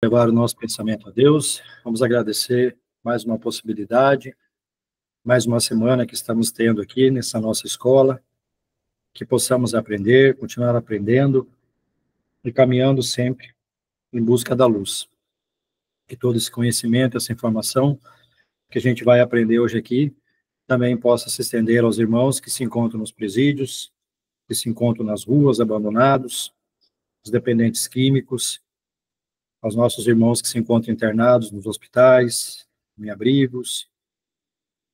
Levar o nosso pensamento a Deus, vamos agradecer mais uma possibilidade, mais uma semana que estamos tendo aqui nessa nossa escola, que possamos aprender, continuar aprendendo e caminhando sempre em busca da luz. Que todo esse conhecimento, essa informação que a gente vai aprender hoje aqui, também possa se estender aos irmãos que se encontram nos presídios, que se encontram nas ruas abandonados, os dependentes químicos, aos nossos irmãos que se encontram internados nos hospitais, em abrigos,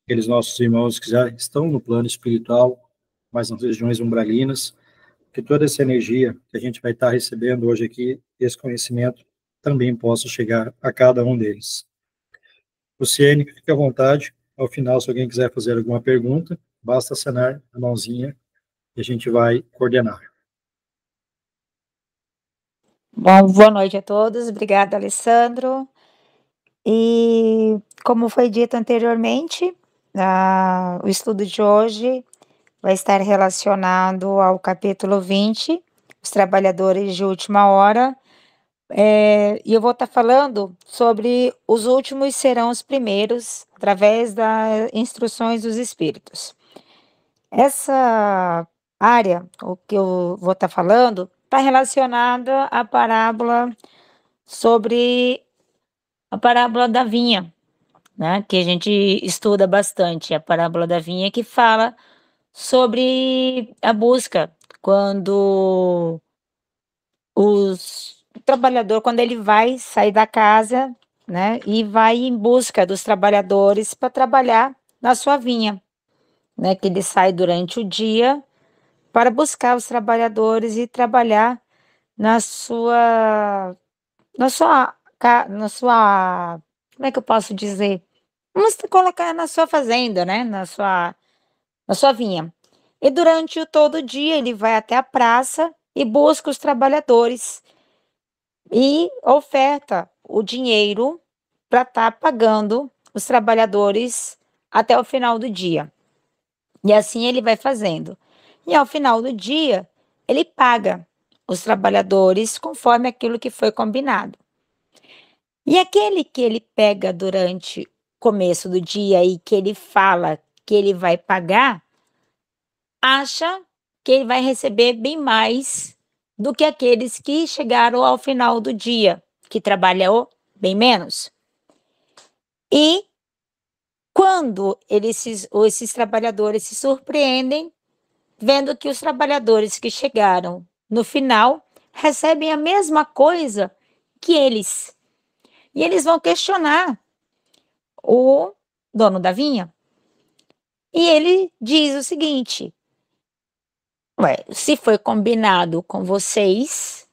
aqueles nossos irmãos que já estão no plano espiritual, mas nas regiões umbralinas, que toda essa energia que a gente vai estar recebendo hoje aqui, esse conhecimento, também possa chegar a cada um deles. Luciene, fique à vontade. Ao final, se alguém quiser fazer alguma pergunta, basta acenar a mãozinha e a gente vai coordenar. Bom, boa noite a todos. Obrigada, Alessandro. E como foi dito anteriormente, o estudo de hoje vai estar relacionado ao capítulo 20, os trabalhadores de última hora. E eu vou estar falando sobre os últimos serão os primeiros, através das instruções dos Espíritos. Essa área, o que eu vou estar falando, está relacionada à parábola sobre a parábola da vinha, né? Que a gente estuda bastante, a parábola da vinha, que fala sobre a busca, quando o trabalhador, quando ele vai sair da casa, né, e vai em busca dos trabalhadores para trabalhar na sua vinha, né, que ele sai durante o dia para buscar os trabalhadores e trabalhar na sua, como é que eu posso dizer? Vamos colocar na sua fazenda, né, na sua vinha. E durante todo o dia ele vai até a praça e busca os trabalhadores e oferta o dinheiro para estar pagando os trabalhadores até o final do dia. E assim ele vai fazendo. E ao final do dia, ele paga os trabalhadores conforme aquilo que foi combinado. E aquele que ele pega durante o começo do dia e que ele fala que ele vai pagar, acha que ele vai receber bem mais do que aqueles que chegaram ao final do dia, que trabalhou bem menos. E quando esses trabalhadores se surpreendem, vendo que os trabalhadores que chegaram no final recebem a mesma coisa que eles. E eles vão questionar o dono da vinha. E ele diz o seguinte: ué, se foi combinado com vocês,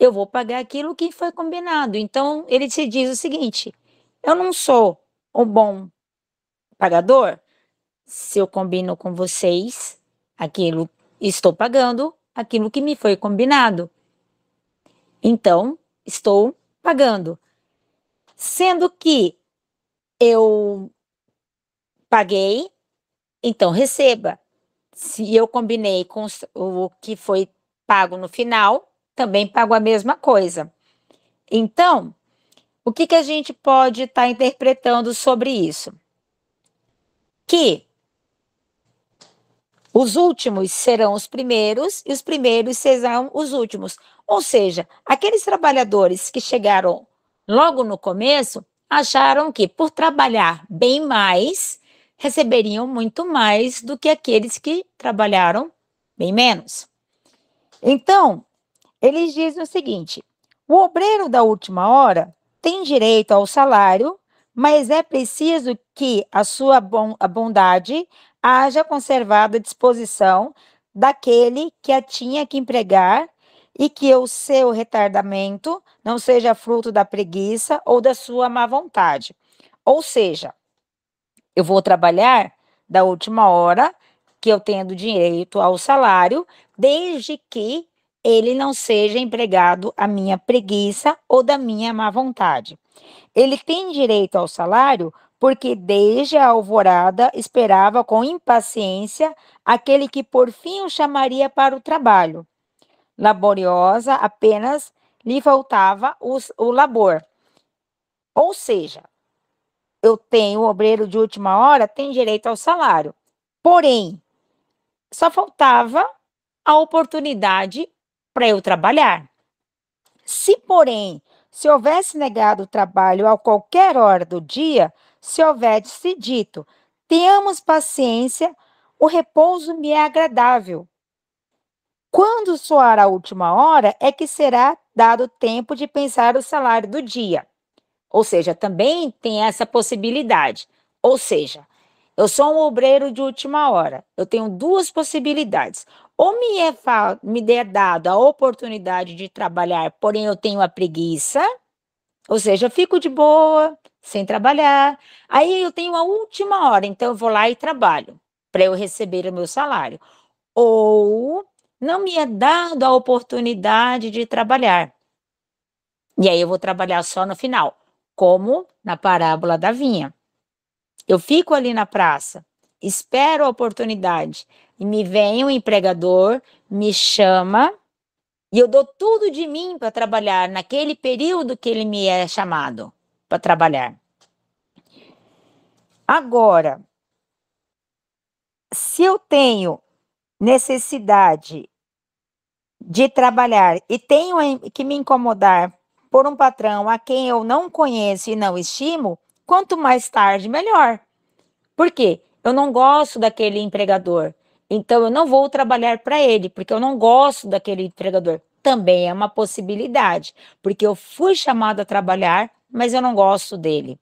eu vou pagar aquilo que foi combinado. Então, ele se diz o seguinte: eu não sou um bom pagador, se eu combino com vocês, aquilo estou pagando aquilo que me foi combinado. Então, estou pagando. Sendo que eu paguei, então receba. Se eu combinei com o que foi pago no final, também pago a mesma coisa. Então, o que a gente pode estar interpretando sobre isso? Que os últimos serão os primeiros e os primeiros serão os últimos. Ou seja, aqueles trabalhadores que chegaram logo no começo acharam que, por trabalhar bem mais, receberiam muito mais do que aqueles que trabalharam bem menos. Então, eles dizem o seguinte: o obreiro da última hora tem direito ao salário, mas é preciso que a bondade haja conservado a disposição daquele que a tinha que empregar e que o seu retardamento não seja fruto da preguiça ou da sua má vontade. Ou seja, eu vou trabalhar da última hora, que eu tendo direito ao salário, desde que ele não seja empregado à minha preguiça ou da minha má vontade. Ele tem direito ao salário porque desde a alvorada esperava com impaciência aquele que por fim o chamaria para o trabalho. Laboriosa apenas lhe faltava o labor. Ou seja, eu tenho o obreiro de última hora, tem direito ao salário. Porém, só faltava a oportunidade para eu trabalhar. Se, porém, se houvesse negado o trabalho a qualquer hora do dia, se houvesse dito, tenhamos paciência, o repouso me é agradável. Quando soar a última hora, é que será dado tempo de pensar o salário do dia. Ou seja, também tem essa possibilidade. Ou seja, eu sou um obreiro de última hora. Eu tenho duas possibilidades. Ou me é dado a oportunidade de trabalhar, porém eu tenho a preguiça. Ou seja, eu fico de boa, sem trabalhar. Aí eu tenho a última hora, então eu vou lá e trabalho para eu receber o meu salário. Ou não me é dado a oportunidade de trabalhar. E aí eu vou trabalhar só no final, como na parábola da vinha. Eu fico ali na praça, espero a oportunidade e me vem um empregador, me chama e eu dou tudo de mim para trabalhar naquele período que ele me é chamado para trabalhar. Agora, se eu tenho necessidade de trabalhar e tenho que me incomodar por um patrão a quem eu não conheço e não estimo, quanto mais tarde, melhor. Por quê? Eu não gosto daquele empregador, então eu não vou trabalhar para ele, porque eu não gosto daquele empregador. Também é uma possibilidade, porque eu fui chamado a trabalhar, mas eu não gosto dele.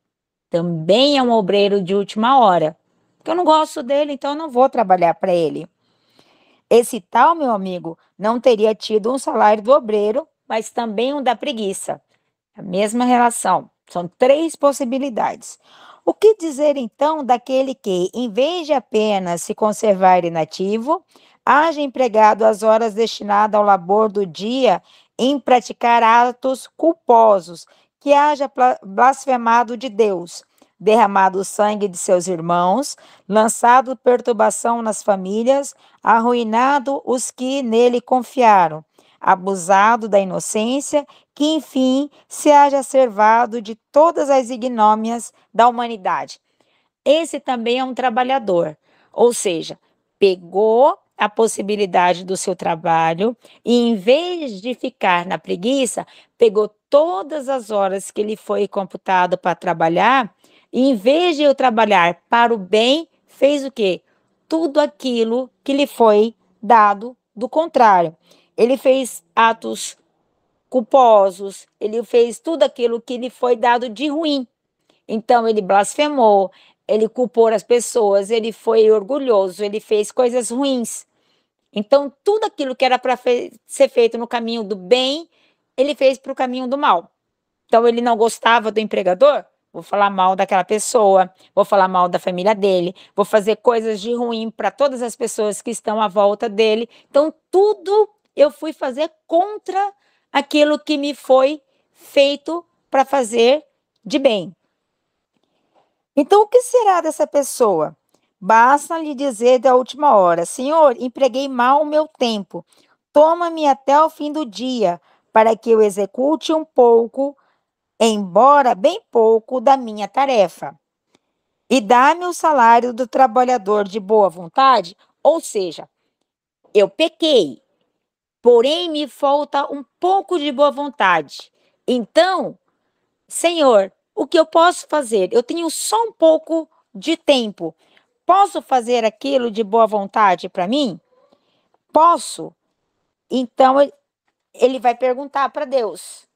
Também é um obreiro de última hora, porque eu não gosto dele, então eu não vou trabalhar para ele. Esse tal, meu amigo, não teria tido um salário do obreiro, mas também um da preguiça. A mesma relação. São três possibilidades. O que dizer então daquele que, em vez de apenas se conservar inativo, haja empregado as horas destinadas ao labor do dia em praticar atos culposos, que haja blasfemado de Deus, derramado o sangue de seus irmãos, lançado perturbação nas famílias, arruinado os que nele confiaram, abusado da inocência, que enfim se haja servado de todas as ignômias da humanidade. Esse também é um trabalhador, ou seja, pegou a possibilidade do seu trabalho e, em vez de ficar na preguiça, pegou todas as horas que lhe foi computado para trabalhar e, em vez de eu trabalhar para o bem, fez o quê? Tudo aquilo que lhe foi dado do contrário. Ele fez atos culposos, ele fez tudo aquilo que lhe foi dado de ruim. Então, ele blasfemou, ele culpou as pessoas, ele foi orgulhoso, ele fez coisas ruins. Então, tudo aquilo que era para ser feito no caminho do bem, ele fez para o caminho do mal. Então, ele não gostava do empregador? Vou falar mal daquela pessoa, vou falar mal da família dele, vou fazer coisas de ruim para todas as pessoas que estão à volta dele. Então, tudo eu fui fazer contra aquilo que me foi feito para fazer de bem. Então, o que será dessa pessoa? Basta lhe dizer da última hora: Senhor, empreguei mal o meu tempo. Toma-me até o fim do dia, para que eu execute um pouco, embora bem pouco, da minha tarefa. E dá-me o salário do trabalhador de boa vontade. Ou seja, eu pequei, porém me falta um pouco de boa vontade. Então, Senhor, o que eu posso fazer? Eu tenho só um pouco de tempo. Posso fazer aquilo de boa vontade para mim? Posso. Então, ele vai perguntar para Deus,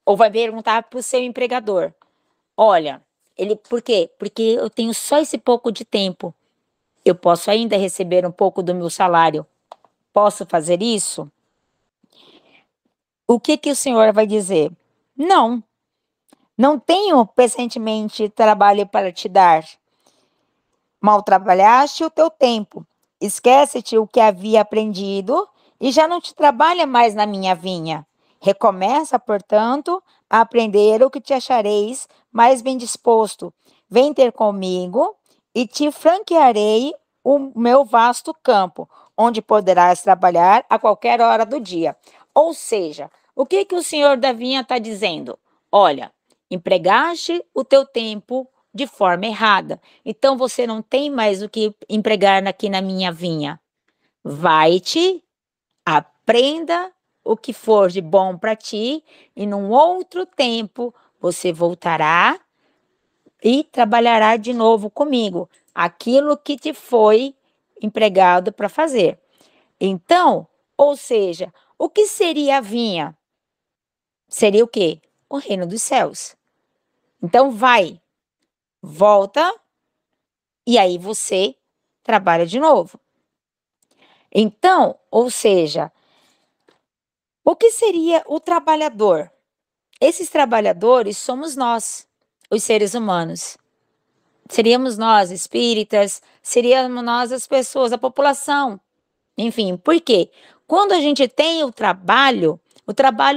ou vai perguntar para o seu empregador. Olha, por quê? Porque eu tenho só esse pouco de tempo. Eu posso ainda receber um pouco do meu salário. Posso fazer isso? O que o Senhor vai dizer? Não. Não tenho presentemente trabalho para te dar. Mal trabalhaste o teu tempo. Esquece-te o que havia aprendido e já não te trabalha mais na minha vinha. Recomeça, portanto, a aprender o que te achareis mais bem disposto. Vem ter comigo e te franquearei o meu vasto campo, onde poderás trabalhar a qualquer hora do dia. Ou seja, O que que o senhor da vinha está dizendo? Olha, empregaste o teu tempo de forma errada, então você não tem mais o que empregar aqui na minha vinha. Vai-te, aprenda o que for de bom para ti, e num outro tempo você voltará e trabalhará de novo comigo, aquilo que te foi empregado para fazer. Então, ou seja, o que seria a vinha? Seria o quê? O reino dos céus. Então, vai, volta, e aí você trabalha de novo. Então, ou seja, o que seria o trabalhador? Esses trabalhadores somos nós, os seres humanos. Seríamos nós, espíritas, seríamos nós, as pessoas, a população. Enfim, por quê? Quando a gente tem o trabalho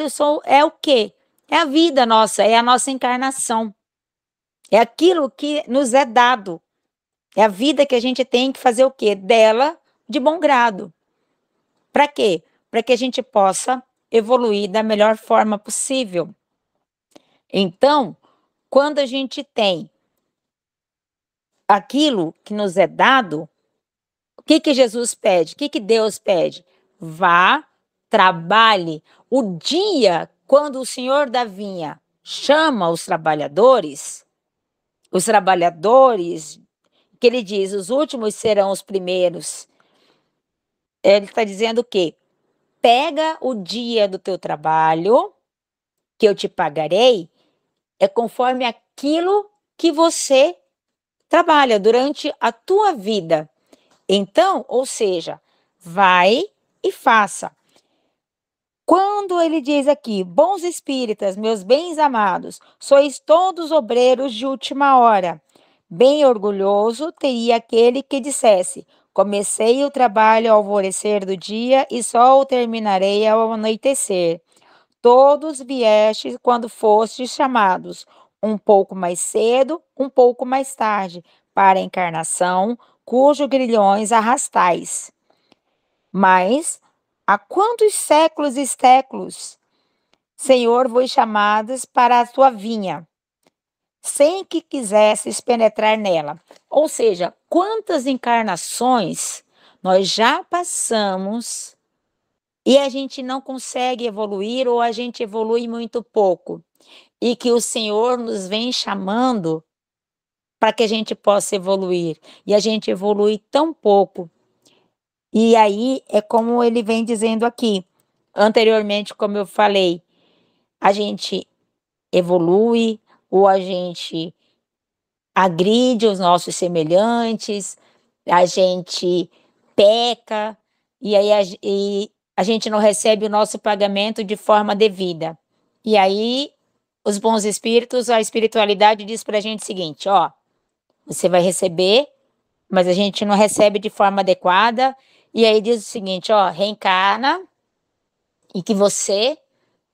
só é o quê? É a vida nossa, é a nossa encarnação. É aquilo que nos é dado. É a vida que a gente tem que fazer o quê? Dela de bom grado. Para quê? Para que a gente possa evoluir da melhor forma possível. Então, quando a gente tem aquilo que nos é dado, o que que Jesus pede? O que que Deus pede? Vá, trabalhe. O dia quando o Senhor da vinha chama os trabalhadores, que ele diz, os últimos serão os primeiros. Ele está dizendo o quê? Pega o dia do teu trabalho, que eu te pagarei, é conforme aquilo que você trabalha durante a tua vida. Então, ou seja, vai e faça. Quando ele diz aqui, bons espíritas, meus bens amados, sois todos obreiros de última hora. Bem orgulhoso teria aquele que dissesse, comecei o trabalho ao alvorecer do dia e só o terminarei ao anoitecer. Todos viestes quando fostes chamados, um pouco mais cedo, um pouco mais tarde, para a encarnação, cujos grilhões arrastais. Mas há quantos séculos e séculos, Senhor, vos chamados para a tua vinha, sem que quisesses penetrar nela? Ou seja, quantas encarnações nós já passamos e a gente não consegue evoluir ou a gente evolui muito pouco, e que o Senhor nos vem chamando para que a gente possa evoluir, e a gente evolui tão pouco. E aí é como ele vem dizendo aqui, anteriormente, como eu falei, a gente evolui ou a gente agride os nossos semelhantes, a gente peca, e aí a gente não recebe o nosso pagamento de forma devida. E aí os bons espíritos, a espiritualidade diz para a gente o seguinte, ó, você vai receber, mas a gente não recebe de forma adequada, e aí diz o seguinte, ó, reencarna, e que você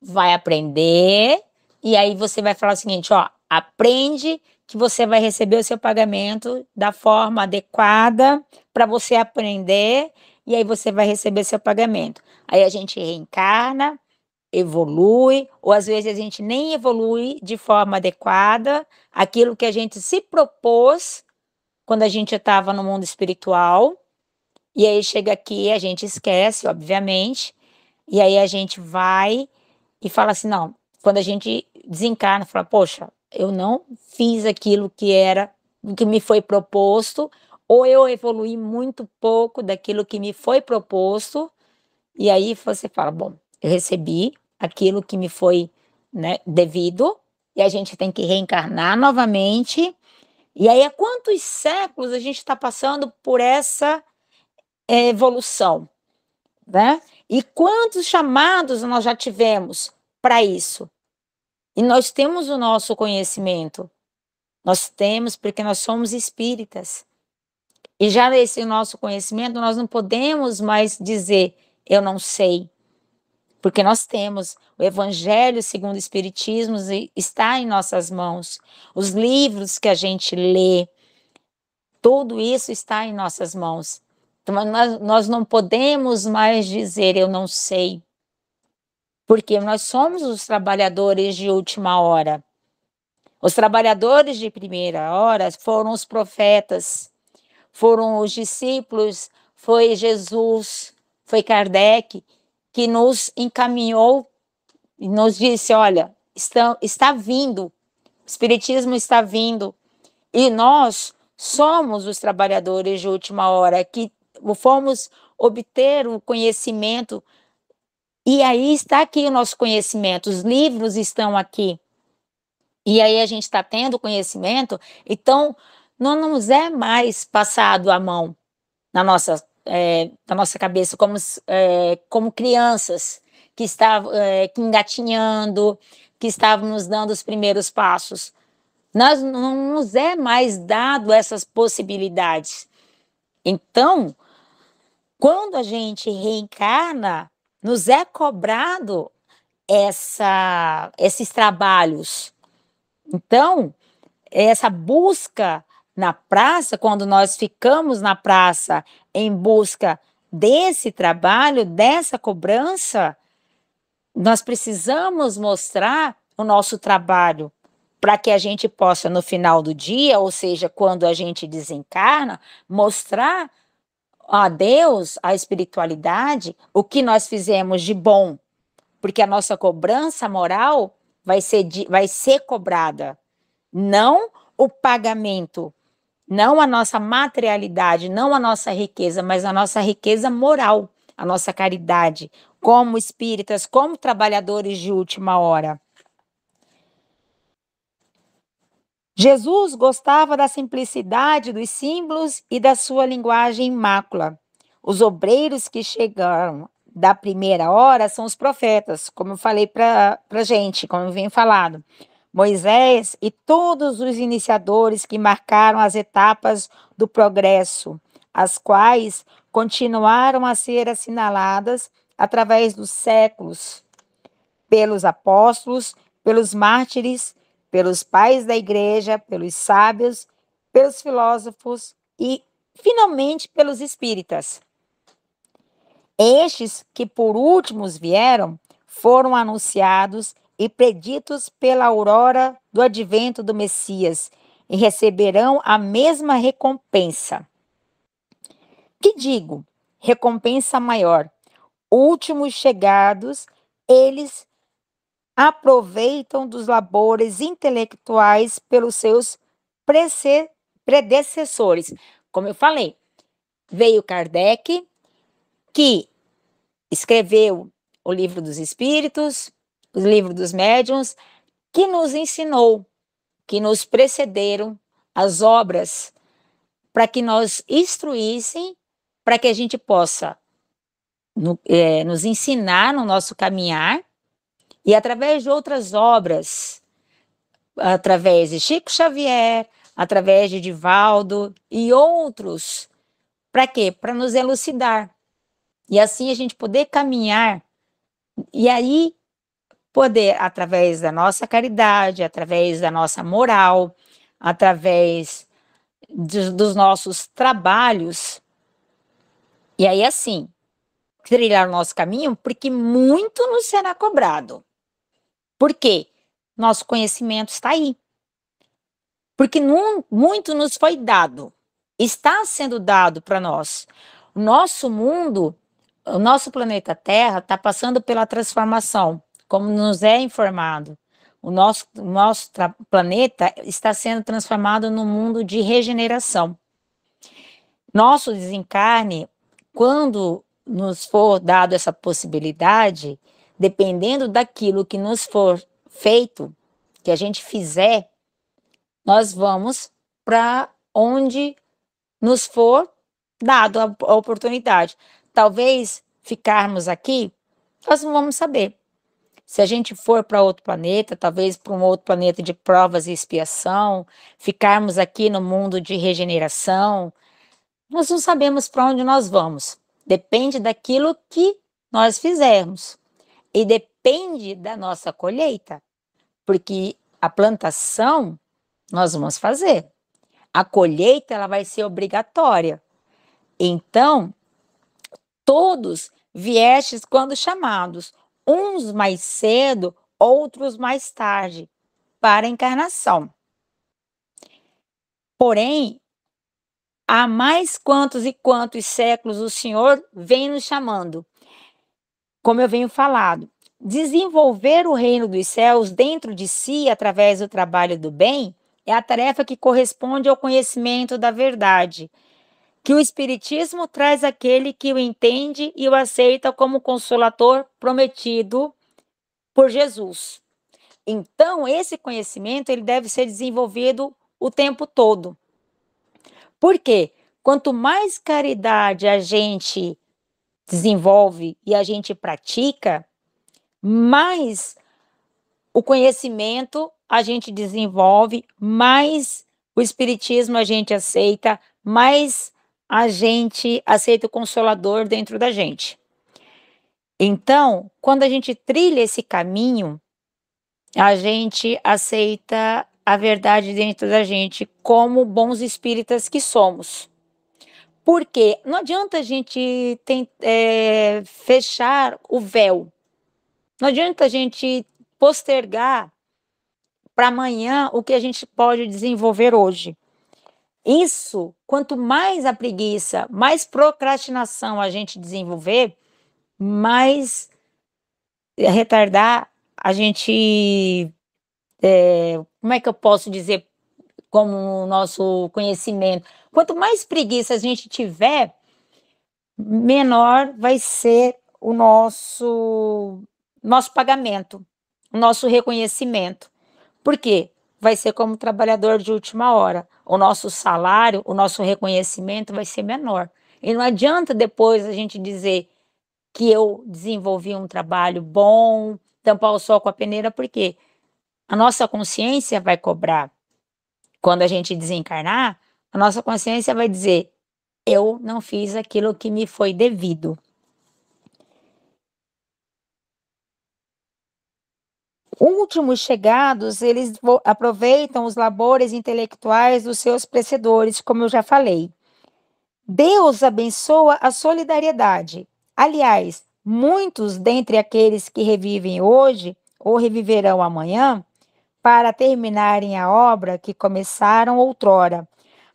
vai aprender, e aí você vai falar o seguinte, ó, aprende que você vai receber o seu pagamento da forma adequada para você aprender, e aí você vai receber seu pagamento. Aí a gente reencarna, evolui, ou às vezes a gente nem evolui de forma adequada, aquilo que a gente se propôs quando a gente estava no mundo espiritual, e aí chega aqui, a gente esquece, obviamente, e aí a gente vai e fala assim, não, quando a gente desencarna, fala, poxa, eu não fiz aquilo que era, o que me foi proposto, ou eu evolui muito pouco daquilo que me foi proposto, e aí você fala, bom, eu recebi aquilo que me foi, né, devido, e a gente tem que reencarnar novamente, e aí há quantos séculos a gente está passando por essa evolução, né? E quantos chamados nós já tivemos para isso? E nós temos o nosso conhecimento, nós temos porque nós somos espíritas. E já nesse nosso conhecimento, nós não podemos mais dizer, eu não sei, porque nós temos o Evangelho segundo o Espiritismo está em nossas mãos, os livros que a gente lê, tudo isso está em nossas mãos. Então, nós não podemos mais dizer, eu não sei. porque nós somos os trabalhadores de última hora. Os trabalhadores de primeira hora foram os profetas, foram os discípulos, foi Jesus, foi Kardec, que nos encaminhou e nos disse: olha, está vindo, o Espiritismo está vindo, e nós somos os trabalhadores de última hora, que fomos obter o conhecimento, e aí está aqui o nosso conhecimento, os livros estão aqui, e aí a gente está tendo conhecimento, então não nos é mais passado a mão na nossa cabeça como crianças que estavam que engatinhando, que estavam nos dando os primeiros passos. Não nos é mais dado essas possibilidades. Então, quando a gente reencarna, nos é cobrado esses trabalhos. Então, essa busca na praça, quando nós ficamos na praça em busca desse trabalho, dessa cobrança, nós precisamos mostrar o nosso trabalho para que a gente possa, no final do dia, ou seja, quando a gente desencarna, mostrar a Deus, a espiritualidade, o que nós fizemos de bom, porque a nossa cobrança moral vai ser cobrada, não o pagamento, não a nossa materialidade, não a nossa riqueza, mas a nossa riqueza moral, a nossa caridade, como espíritas, como trabalhadores de última hora. Jesus gostava da simplicidade dos símbolos e da sua linguagem imácula. Os obreiros que chegaram da primeira hora são os profetas, como eu falei para a gente, como eu venho falando. Moisés e todos os iniciadores que marcaram as etapas do progresso, as quais continuaram a ser assinaladas através dos séculos, pelos apóstolos, pelos mártires, pelos pais da igreja, pelos sábios, pelos filósofos e, finalmente, pelos espíritas. Estes que por últimos vieram foram anunciados e preditos pela aurora do advento do Messias e receberão a mesma recompensa. Que digo? Recompensa maior. Últimos chegados, eles aproveitam dos labores intelectuais pelos seus predecessores. Como eu falei, veio Kardec, que escreveu o Livro dos Espíritos, o Livro dos Médiuns, que nos ensinou, que nos precederam as obras para que nós instruíssem, para que a gente possa nos ensinar no nosso caminhar, e através de outras obras, através de Chico Xavier, através de Divaldo e outros, para quê? Para nos elucidar. E assim a gente poder caminhar, e aí poder, através da nossa caridade, através da nossa moral, através dos nossos trabalhos, e aí assim, trilhar o nosso caminho, porque muito nos será cobrado. Por quê? Nosso conhecimento está aí. Porque muito nos foi dado, está sendo dado para nós. O nosso mundo, o nosso planeta Terra está passando pela transformação, como nos é informado. O nosso planeta está sendo transformado num mundo de regeneração. Nosso desencarne, quando nos for dado essa possibilidade, dependendo daquilo que nos for feito, que a gente fizer, nós vamos para onde nos for dado a oportunidade. Talvez ficarmos aqui, nós não vamos saber. Se a gente for para outro planeta, talvez para um outro planeta de provas e expiação, ficarmos aqui no mundo de regeneração, nós não sabemos para onde nós vamos. Depende daquilo que nós fizermos. E depende da nossa colheita. Porque a plantação nós vamos fazer. A colheita ela vai ser obrigatória. Então, todos viestes quando chamados, uns mais cedo, outros mais tarde, para a encarnação. Porém, há mais quantos e quantos séculos o Senhor vem nos chamando. Como eu venho falado, desenvolver o reino dos céus dentro de si, através do trabalho do bem, é a tarefa que corresponde ao conhecimento da verdade, que o Espiritismo traz àquele que o entende e o aceita como consolador prometido por Jesus. Então, esse conhecimento ele deve ser desenvolvido o tempo todo. Por quê? Quanto mais caridade a gente desenvolve e a gente pratica, mais o conhecimento a gente desenvolve, mais o Espiritismo a gente aceita, mais a gente aceita o Consolador dentro da gente. Então, quando a gente trilha esse caminho, a gente aceita a verdade dentro da gente como bons espíritas que somos. Porque não adianta a gente fechar o véu. Não adianta a gente postergar para amanhã o que a gente pode desenvolver hoje. Isso, quanto mais a preguiça, mais procrastinação a gente desenvolver, mais retardar a gente, como é que eu posso dizer, como o nosso conhecimento. Quanto mais preguiça a gente tiver, menor vai ser o nosso pagamento, o nosso reconhecimento. Por quê? Vai ser como trabalhador de última hora. O nosso salário, o nosso reconhecimento vai ser menor. E não adianta depois a gente dizer que eu desenvolvi um trabalho bom, tampar o sol com a peneira, porque a nossa consciência vai cobrar. Quando a gente desencarnar, a nossa consciência vai dizer: eu não fiz aquilo que me foi devido. Últimos chegados, eles aproveitam os labores intelectuais dos seus precedores, como eu já falei. Deus abençoa a solidariedade. Aliás, muitos dentre aqueles que revivem hoje ou reviverão amanhã, para terminarem a obra que começaram outrora,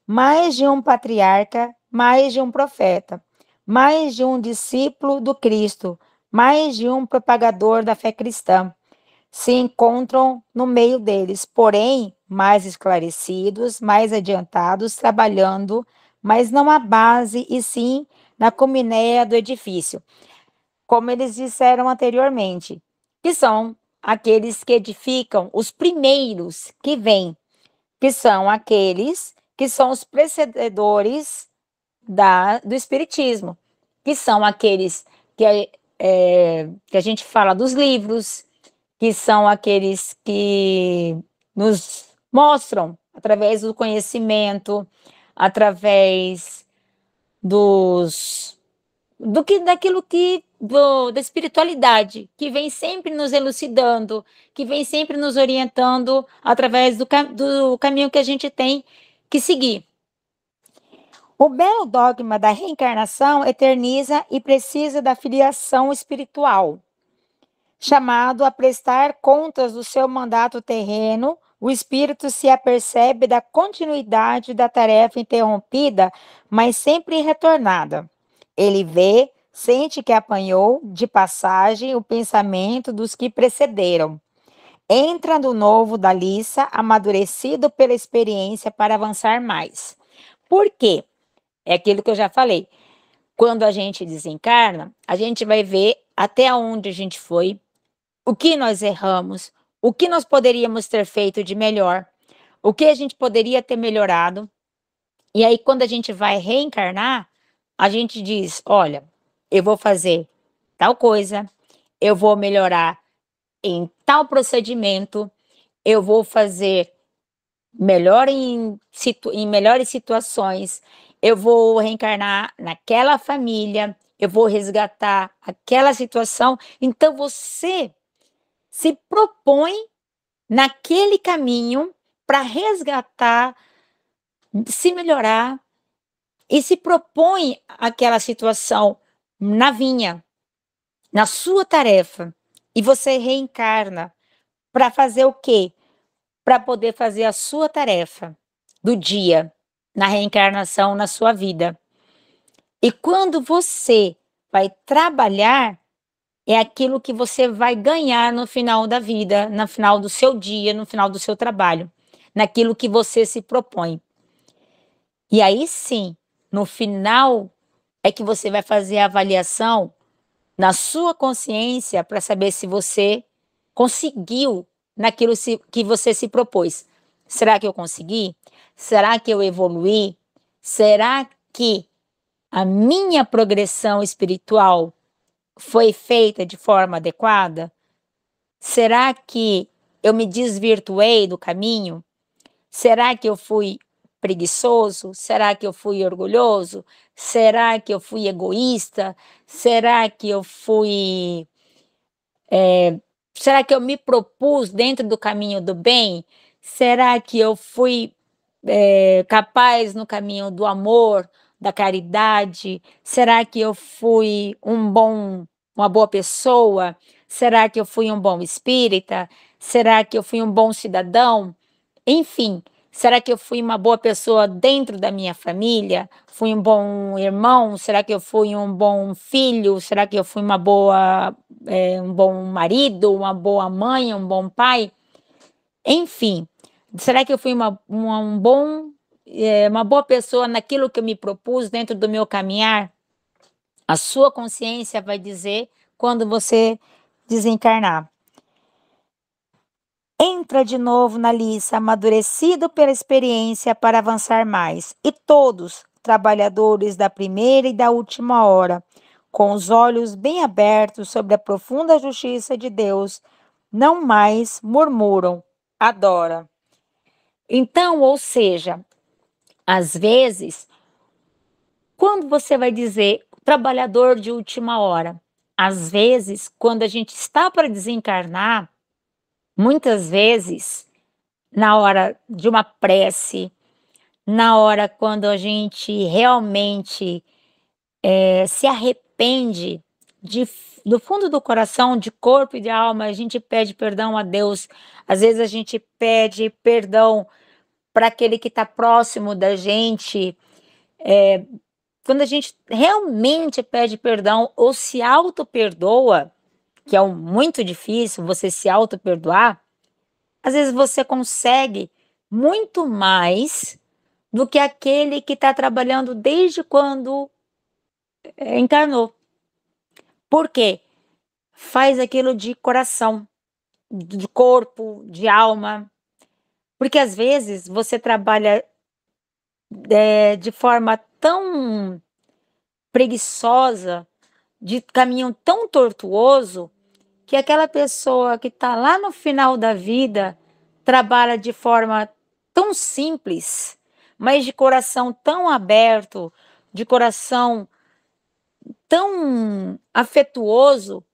mais de um patriarca, mais de um profeta, mais de um discípulo do Cristo, mais de um propagador da fé cristã, se encontram no meio deles, porém, mais esclarecidos, mais adiantados, trabalhando, mas não à base, e sim na cominéia do edifício, como eles disseram anteriormente, que são aqueles que edificam, os primeiros que vêm, que são aqueles que são os precededores do Espiritismo, que são aqueles que a gente fala dos livros, que são aqueles que nos mostram, através do conhecimento, através daquilo da espiritualidade, que vem sempre nos elucidando, que vem sempre nos orientando através do caminho que a gente tem que seguir. O belo dogma da reencarnação eterniza e precisa da filiação espiritual. Chamado a prestar contas do seu mandato terreno, o espírito se apercebe da continuidade da tarefa interrompida, mas sempre retornada. Ele vê, sente que apanhou de passagem o pensamento dos que precederam. Entra no novo da liça, amadurecido pela experiência para avançar mais. Por quê? É aquilo que eu já falei. Quando a gente desencarna, a gente vai ver até onde a gente foi, o que nós erramos, o que nós poderíamos ter feito de melhor, o que a gente poderia ter melhorado. E aí, quando a gente vai reencarnar, a gente diz: olha, eu vou fazer tal coisa, eu vou melhorar em tal procedimento, eu vou fazer melhor em melhores situações, eu vou reencarnar naquela família, eu vou resgatar aquela situação. Então, você se propõe naquele caminho para resgatar, se melhorar, e se propõe aquela situação na vinha, na sua tarefa. e você reencarna para fazer o quê? Para poder fazer a sua tarefa do dia, na reencarnação, na sua vida. E quando você vai trabalhar, é aquilo que você vai ganhar no final da vida, no final do seu dia, no final do seu trabalho, naquilo que você se propõe. E aí sim, no final é que você vai fazer a avaliação na sua consciência para saber se você conseguiu naquilo que você se propôs. Será que eu consegui? Será que eu evoluí? Será que a minha progressão espiritual foi feita de forma adequada? Será que eu me desvirtuei do caminho? Será que eu fui preguiçoso? Será que eu fui orgulhoso? Será que eu fui egoísta? Será que eu fui. Será que eu me propus dentro do caminho do bem? Será que eu fui capaz no caminho do amor, da caridade? Será que eu fui uma boa pessoa? Será que eu fui um bom espírita? Será que eu fui um bom cidadão? Enfim, será que eu fui uma boa pessoa dentro da minha família? Fui um bom irmão? Será que eu fui um bom filho? Será que eu fui um bom marido, uma boa mãe, um bom pai? Enfim, será que eu fui uma boa pessoa naquilo que eu me propus dentro do meu caminhar? A sua consciência vai dizer quando você desencarnar. Entra de novo na liça, amadurecido pela experiência para avançar mais. E todos, trabalhadores da primeira e da última hora, com os olhos bem abertos sobre a profunda justiça de Deus, não mais murmuram, adora. Então, ou seja, às vezes, quando você vai dizer trabalhador de última hora, às vezes, quando a gente está para desencarnar, muitas vezes, na hora de uma prece, na hora quando a gente realmente se arrepende do fundo do coração, de corpo e de alma, a gente pede perdão a Deus. Às vezes a gente pede perdão para aquele que está próximo da gente. Quando a gente realmente pede perdão ou se auto-perdoa, que é muito difícil você se auto-perdoar, às vezes você consegue muito mais do que aquele que está trabalhando desde quando encarnou. Por quê? Faz aquilo de coração, de corpo, de alma. Porque às vezes você trabalha de forma tão preguiçosa, de caminho tão tortuoso, que aquela pessoa que está lá no final da vida trabalha de forma tão simples, mas de coração tão aberto, de coração tão afetuoso,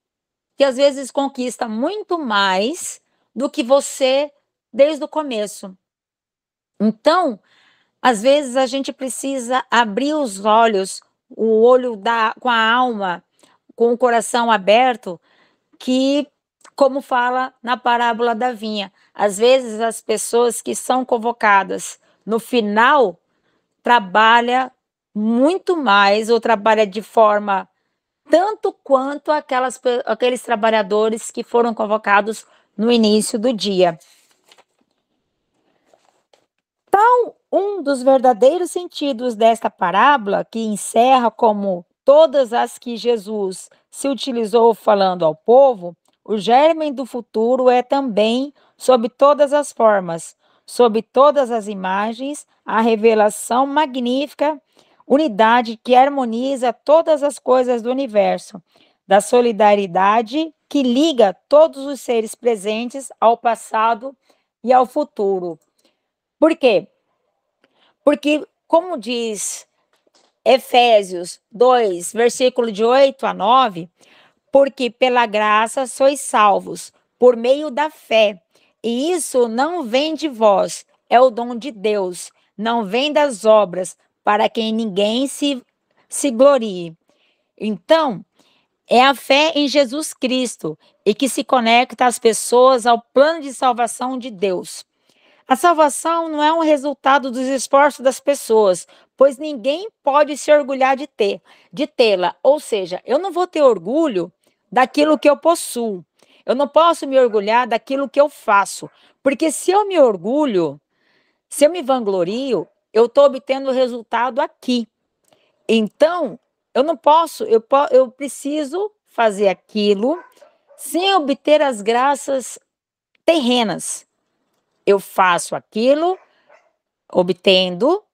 que às vezes conquista muito mais do que você desde o começo. Então, às vezes a gente precisa abrir os olhos, o olho com a alma, com o coração aberto, que, como fala na parábola da vinha, às vezes as pessoas que são convocadas no final trabalha muito mais ou trabalha de forma tanto quanto aqueles trabalhadores que foram convocados no início do dia. Então, um dos verdadeiros sentidos desta parábola, que encerra como todas as que Jesus se utilizou falando ao povo, o germe do futuro é também, sob todas as formas, sob todas as imagens, a revelação magnífica, unidade que harmoniza todas as coisas do universo, da solidariedade que liga todos os seres presentes ao passado e ao futuro. Por quê? Porque, como diz Efésios 2, versículo de 8 a 9, porque pela graça sois salvos, por meio da fé, e isso não vem de vós, é o dom de Deus, não vem das obras, para que ninguém se glorie. Então, é a fé em Jesus Cristo e que se conecta as pessoas ao plano de salvação de Deus. A salvação não é um resultado dos esforços das pessoas, pois ninguém pode se orgulhar de tê-la. Ou seja, eu não vou ter orgulho daquilo que eu possuo. Eu não posso me orgulhar daquilo que eu faço, porque se eu me orgulho, se eu me vanglorio, eu estou obtendo o resultado aqui. Então, eu não posso, eu preciso fazer aquilo sem obter as graças terrenas. Eu faço aquilo obtendo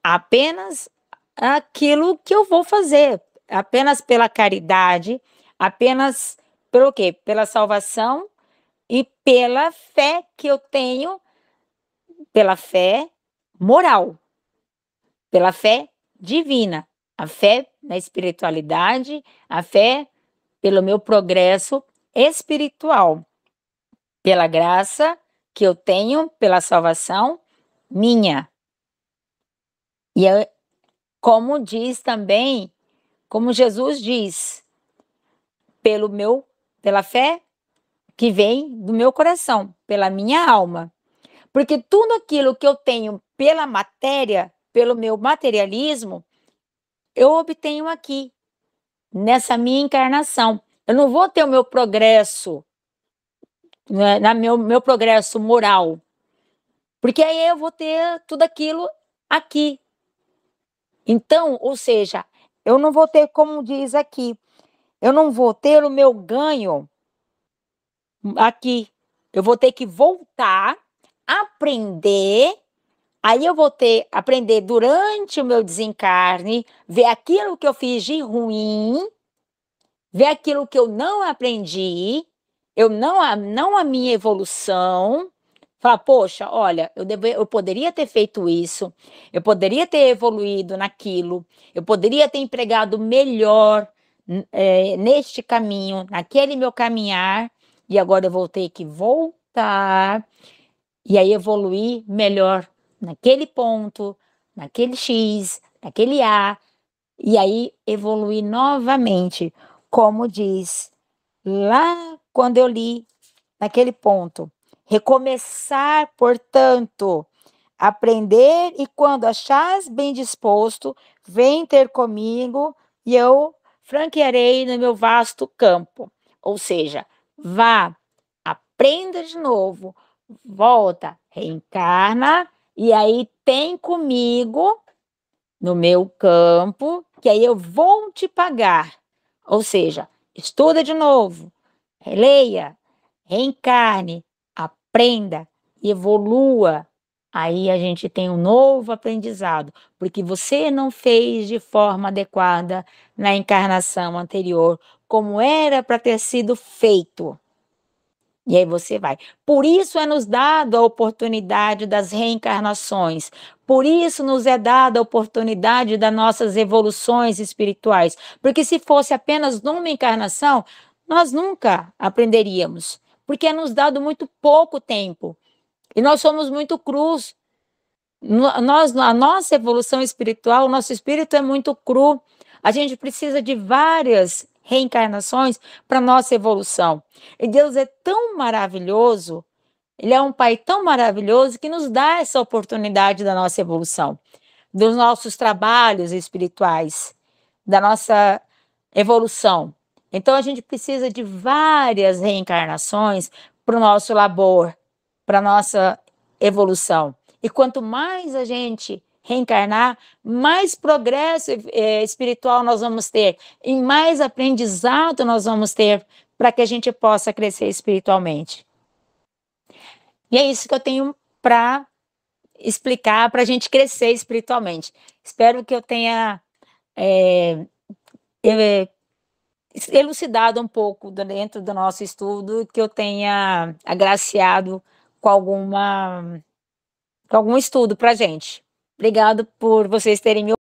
apenas aquilo que eu vou fazer, apenas pela caridade, apenas pelo quê? Pela salvação e pela fé que eu tenho, pela fé moral, pela fé divina, a fé na espiritualidade, a fé pelo meu progresso espiritual, pela graça que eu tenho, pela salvação minha. E como diz também, como Jesus diz, pela fé que vem do meu coração, pela minha alma. Porque tudo aquilo que eu tenho pela matéria, pelo meu materialismo, eu obtenho aqui, nessa minha encarnação. Eu não vou ter o meu progresso, né, meu progresso moral, porque aí eu vou ter tudo aquilo aqui. Então, ou seja, eu não vou ter, como diz aqui, eu não vou ter o meu ganho aqui. Eu vou ter que voltar, aprender. Aí eu vou aprender durante o meu desencarne, ver aquilo que eu fiz de ruim, ver aquilo que eu não aprendi, não a minha evolução. Falar, poxa, olha, eu poderia ter feito isso, eu poderia ter evoluído naquilo, eu poderia ter empregado melhor neste caminho, naquele meu caminhar, e agora eu vou ter que voltar e aí evoluir melhor naquele ponto, naquele X, naquele A, e aí evoluir novamente, como diz lá quando eu li naquele ponto. Recomeçar, portanto, aprender, e quando achares bem disposto, vem ter comigo e eu franquearei no meu vasto campo. Ou seja, vá, aprenda de novo, volta, reencarna, e aí tem comigo no meu campo, que aí eu vou te pagar. Ou seja, estuda de novo, releia, reencarne, aprenda, evolua. Aí a gente tem um novo aprendizado, porque você não fez de forma adequada na encarnação anterior, como era para ter sido feito. E aí você vai. Por isso é nos dado a oportunidade das reencarnações. Por isso nos é dada a oportunidade das nossas evoluções espirituais. Porque se fosse apenas numa encarnação, nós nunca aprenderíamos. Porque é nos dado muito pouco tempo. E nós somos muito crus. A nossa evolução espiritual, o nosso espírito é muito cru. A gente precisa de várias reencarnações para nossa evolução. E Deus é tão maravilhoso, Ele é um Pai tão maravilhoso que nos dá essa oportunidade da nossa evolução, dos nossos trabalhos espirituais, da nossa evolução. Então a gente precisa de várias reencarnações para o nosso labor, para a nossa evolução. E quanto mais a gente reencarnar, mais progresso espiritual nós vamos ter e mais aprendizado nós vamos ter para que a gente possa crescer espiritualmente. E é isso que eu tenho para explicar para a gente crescer espiritualmente. Espero que eu tenha elucidado um pouco dentro do nosso estudo, que eu tenha agraciado com algum estudo para a gente. Obrigado por vocês terem me